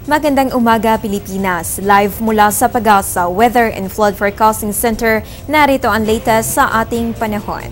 Magandang umaga, Pilipinas. Live mula sa Pag-asa Weather and Flood Forecasting Center, narito ang latest sa ating panahon.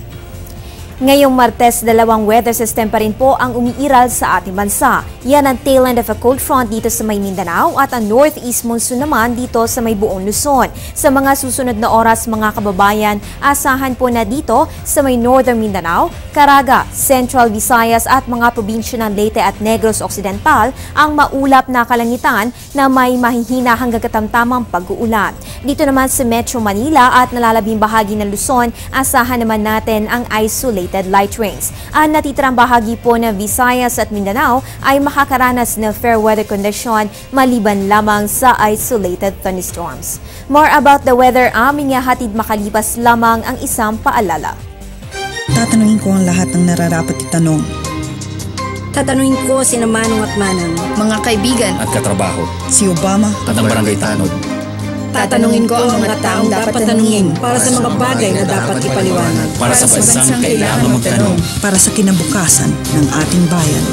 Ngayong Martes, dalawang weather system pa rin po ang umiiral sa ating bansa. Yan ang tail end of a cold front dito sa may Mindanao at ang northeast monsoon naman dito sa may buong Luzon. Sa mga susunod na oras, mga kababayan, asahan po na dito sa may northern Mindanao, Caraga, Central Visayas at mga probinsya ng Leyte at Negros Occidental ang maulap na kalangitan na may mahihina hanggang katamtamang pag-uulan. Dito naman sa Metro Manila at nalalabing bahagi ng Luzon, asahan naman natin ang isolated light rains. Ang natitirang bahagi po ng Visayas at Mindanao ay makakaranas ng fair weather condition maliban lamang sa isolated thunderstorms. More about the weather aming hatid makalipas lamang ang isang paalala. Tatanungin ko ang lahat ng nararapat itanong. Tatanungin ko sina Manong at Manang, mga kaibigan at katrabaho, si Obama at ang barangay tanod. Tatanungin ko ang mga taong dapat tanungin para sa mga bagay na dapat ipaliwanag. Para sa bansang kailangan magtanong. Para sa kinabukasan ng ating bayan.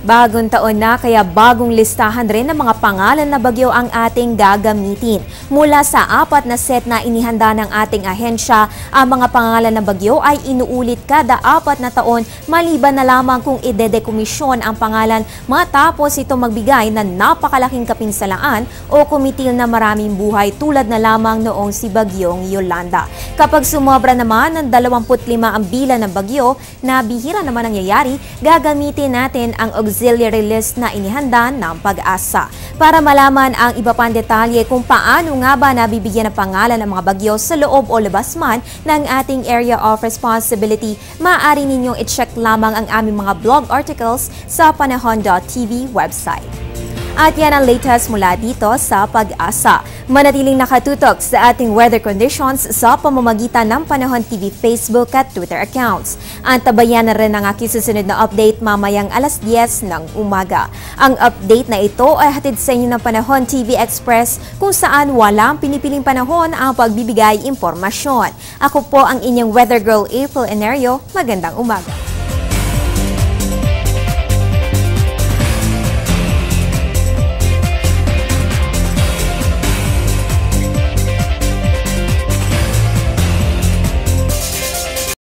Bagong taon na kaya bagong listahan rin ng mga pangalan na bagyo ang ating gagamitin. Mula sa 4 na set na inihanda ng ating ahensya, ang mga pangalan na bagyo ay inuulit kada 4 na taon maliban na lamang kung idedekomisyon ang pangalan matapos ito magbigay ng napakalaking kapinsalaan o kumitil na maraming buhay tulad na lamang noong si Bagyong Yolanda. Kapag sumobra naman ng 25 ang bilang ng bagyo na bihira naman nangyayari, gagamitin natin ang auxiliary list na inihanda ng Pag-asa. Para malaman ang iba pang detalye kung paano nga ba nabibigyan ng pangalan ng mga bagyo sa loob o labas man ng ating area of responsibility, maaari ninyong i-check lamang ang aming mga blog articles sa panahon.tv website. At yan ang latest mula dito sa Pag-asa. Manatiling nakatutok sa ating weather conditions sa pamamagitan ng Panahon TV Facebook at Twitter accounts. Antabayan na rin ang aking susunod na update mamayang alas 10 ng umaga. Ang update na ito ay hatid sa inyo ng Panahon TV Express kung saan walang pinipiling panahon ang pagbibigay impormasyon. Ako po ang inyong weather girl April Enerio. Magandang umaga.